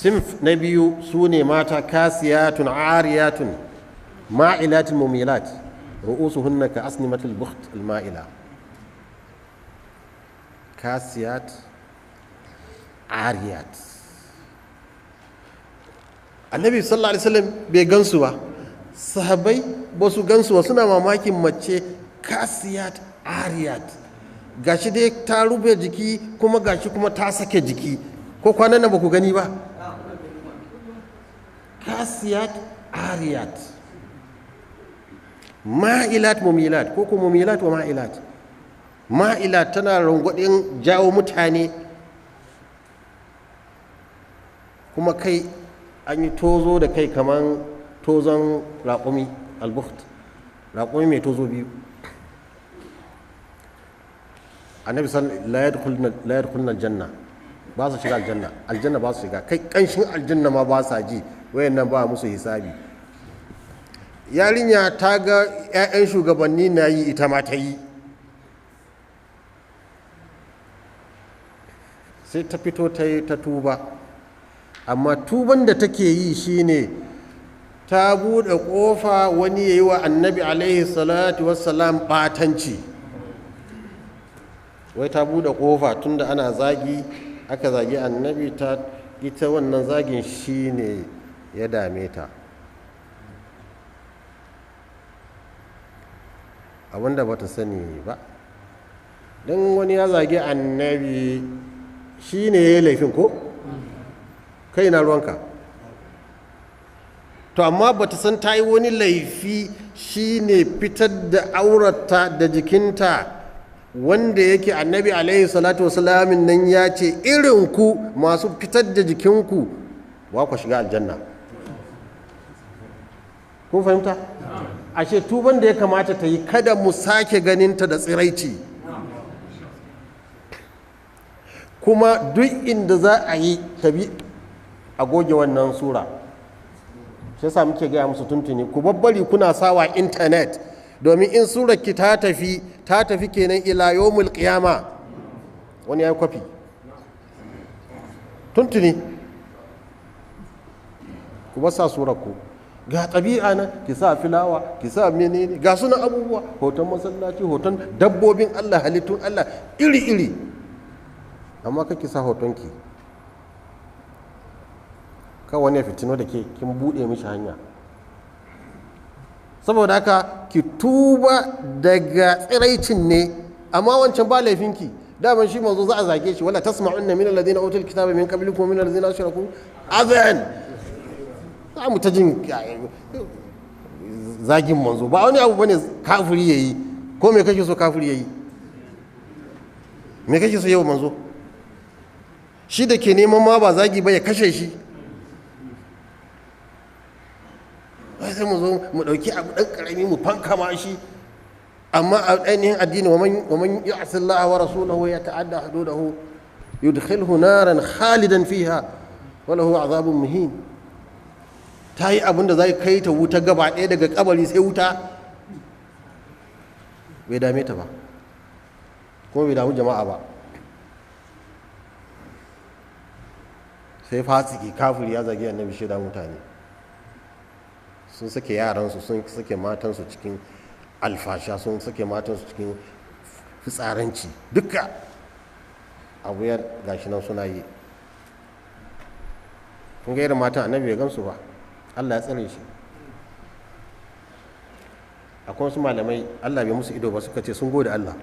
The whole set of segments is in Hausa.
sinf na biyu su ne mata kasiyatun ariyatun ma'ilatun mumilat ru'usuhunna ka asnimatul bukht al-ma'ila. kasiyat ariyat, annabi sallallahu alaihi wasallam bai gansu ba, sahabbai ba su gansu ba, suna mamakin mace kasiyat ariyat, gashi dai ta rufe jiki kuma gashi kuma ta sake jiki, ko kwanan nan ba ku gani ba? kasiyat ariyat, ma'ilat mumilat, ko kuma mumilat wa ma'ilat. Ma'ilat tana rangwadin jawo mutane, kuma kai an yi tozo da kai kaman tozon raƙumi albukht, raƙumi mai tozo biyu. annabi la yadkhuluna aljanna, ba su shiga aljanna, aljanna ba su shiga, kai kanshin aljanna ma ba sa ji, wayannan ba musu hisabi. Yarinya ta ga 'ya'yan shugabanni na yi, ita ma ta yi, sai ta fito ta yi ta tuba, amma tuban da take yi shine ta buɗe ƙofa wani ya yi wa annabi alaihi salatu wassalam ɓatanci. Wai ta buɗe ƙofa tunda ana zagi, aka zagi annabi, ta ita wannan zagin shine ya dame ta, abinda bata sani ba. Don wani ya zagi annabi shine ya yi laifin, ko kai na ruwanka? To amma bata san ta yi wani laifi shine fitar da aurata da jikinta, wanda yake annabi alaihi salatu wasalamin nan ya ce irin ku masu fitar da jikinku wa ku shiga aljanna. Kun fahimta? Ashe tuban da ya kamata ta yi, kada mu sake ganinta da tsiraici, kuma duk inda za a yi tabi a goge wannan sura. shi yasa muke gaya musu tuntuni, ku babbari kuna sawa intanet, domin in surar ki ta tafi kenan ila yawmul qiyama. Wani ya yi kwafi tuntuni, ku basa surar ku ga ɗabi'a na, ki sa filawa, ki sa menene, ga sunan abubuwa, hoton masallaci, hoton dabbobin Allah, halittun Allah iri-iri, amma kake sa hotonki, ka wani ya fitino da ke kin buɗe mishi hanya. Saboda haka ki tuba daga tsiraicin ne, amma wancan ba laifinki, daman shi manzo za a zage shi, wala tasma'unna min alladhina utul kitaba min qablikum min alladhina ashraku adhan. Za mu ta jin zagin manzo, ba wani abu bane kafiri yayi, ko me kake so kafiri yayi, me kake so yau manzo? Shi da ke neman ma ba zagi ba ya kashe shi, sai mu zo mu ɗauki abu ɗan ƙarami mu fankama shi. Amma a ainihin addini, wa man ya'si Allah wa rasulahu ya ta'adda hududahu yudkhilhu naran khalidan fiha wa lahu azabun muhin. Ta yi abin da zai kai ta wuta gaba ɗaya, daga kabari sai wuta, bai dame ta ba, kuma bai damu jama'a ba. Sai fasiki kafiri ya zagi annabi, shaida mutane sun sake yaransu, sun sake matansu cikin alfasha, sun sake matansu cikin fitsaranci, duka abu ya gashi nan suna yi. kun ga irin matan annabi bai gamsu ba, Allah ya tsare shi. Akwai wasu malamai Allah bai musu ido ba, suka ce sun gode Allah,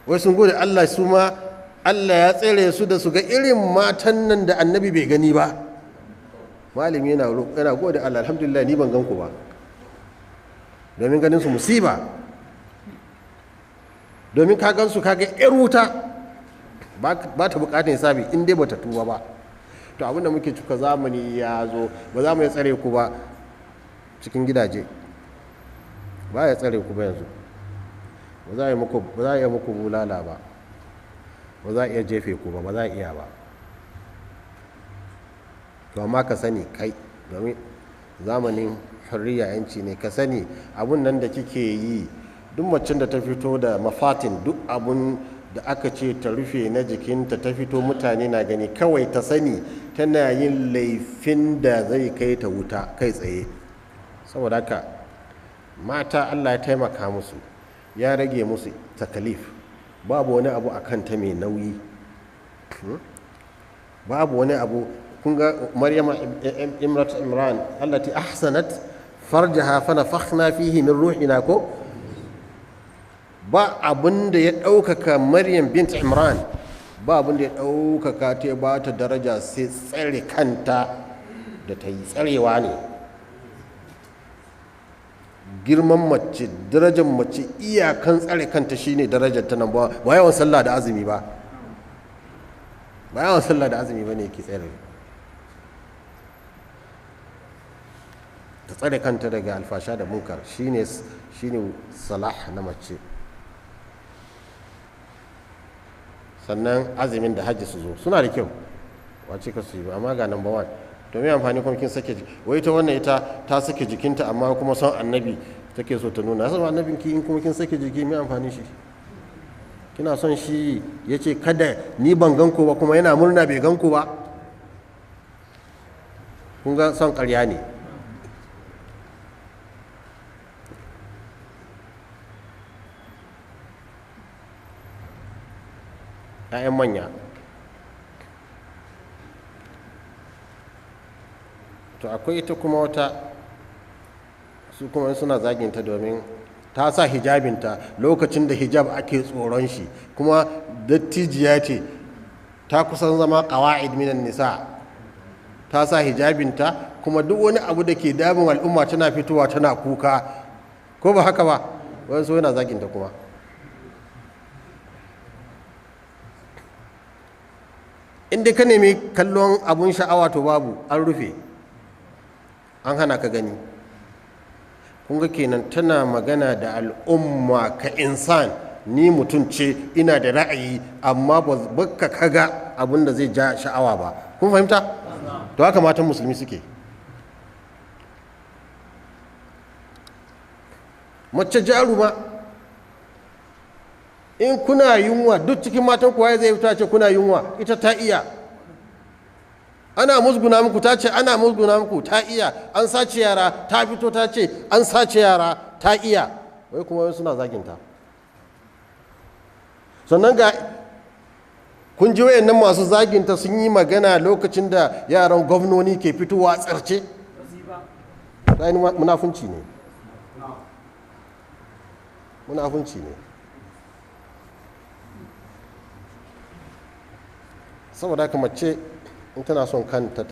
wai sun gode Allah su ma Allah ya tsere su da su ga irin matan nan da annabi bai gani ba. Malami yana gode Allah, alhamdulillah ni ban gan ku ba, domin ganin su musiba, domin ka gan su ka ga yar wuta, ba ta bukatun hisabi in dai bata tuba ba. To abinda muke cuka zamani ya zo, ba za mu ya tsare ku ba cikin gidaje, ba ya tsare ku ba yanzu, ba za a yi muku bulala ba, ba za a iya jefe ku ba, ba za a iya ba. To amma ka sani kai, domin zamanin hurriya yanci ne, ka sani abun nan da kike yi, duk macen da ta fito da mafatin, duk abun da aka ce ta rufe na jikinta ta fito mutane na gani, kawai ta sani tana yin laifin da zai kai ta wuta kai tsaye. Saboda haka mata Allah ya taimaka musu, ya rage musu takalif, babu wani abu a kanta mai nauyi, babu wani abu. kun ga maryama imrat imran allati ahsanat farjaha fa nafakhna fihi min ruhina ko, ba abin da ya ɗaukaka maryam bint imran, ba abin da ya ɗaukaka ta ba ta daraja sai tsare kanta da ta yi. tsarewa ne girman mace, darajar mace, iyakan tsare kanta shine darajar ta nan. ba yawan sallah da azumi ba, ba yawan sallah da azumi ba ne ke tsare ta tsare kanta daga alfasha da munkar, shine salah na mace. Sannan azumin da hajji su zo suna da kyau, wace ka su yi, amma ga number one to me amfani kuma kin sake wai ta wannan ita ta sake jikinta amma kuma son annabi take so ta nuna. San annabin ki in kuma kin sake jiki me amfani shi? Kina son shi yace kada ni ban ganku ba kuma yana murna bai ganku ba. Kun ga son ƙarya ne. ‘Ya'yan manya to akwai ita kuma wata, su kuma suna zaginta domin ta sa hijabinta lokacin da hijab ake tsoron shi, kuma dattijiya ce ta kusan zama ƙawa'id minan nisa, ta sa hijabinta kuma duk wani abu da ke damun al'umma tana fitowa tana kuka, ko ba haka ba? wani so yana zaginta kuma. Inda ka nemi kallon abun sha'awa to babu, an rufe, an hana ka gani. Kun ga kenan tana magana da al'umma ka insan, ni mutum ce ina da ra'ayi amma ba ka kaga abin da zai ja sha'awa ba. Kun fahimta? To haka matan musulmi suke. Mace jaruma, in kuna yunwa duk cikin matan kuwa zai fita ce kuna yunwa, ita ta iya. Ana musguna muku ta ce ana musguna muku ta iya. An sace yara ta fito ta ce an sace yara ta iya. Wai kuma suna zaginta. Sannan ga kun ji wayannan masu zaginta sun yi magana lokacin da yaran gwamnoni ke fitowa tsarce. Munafunci ne, munafunci ne. Saboda haka mace in tana son kanta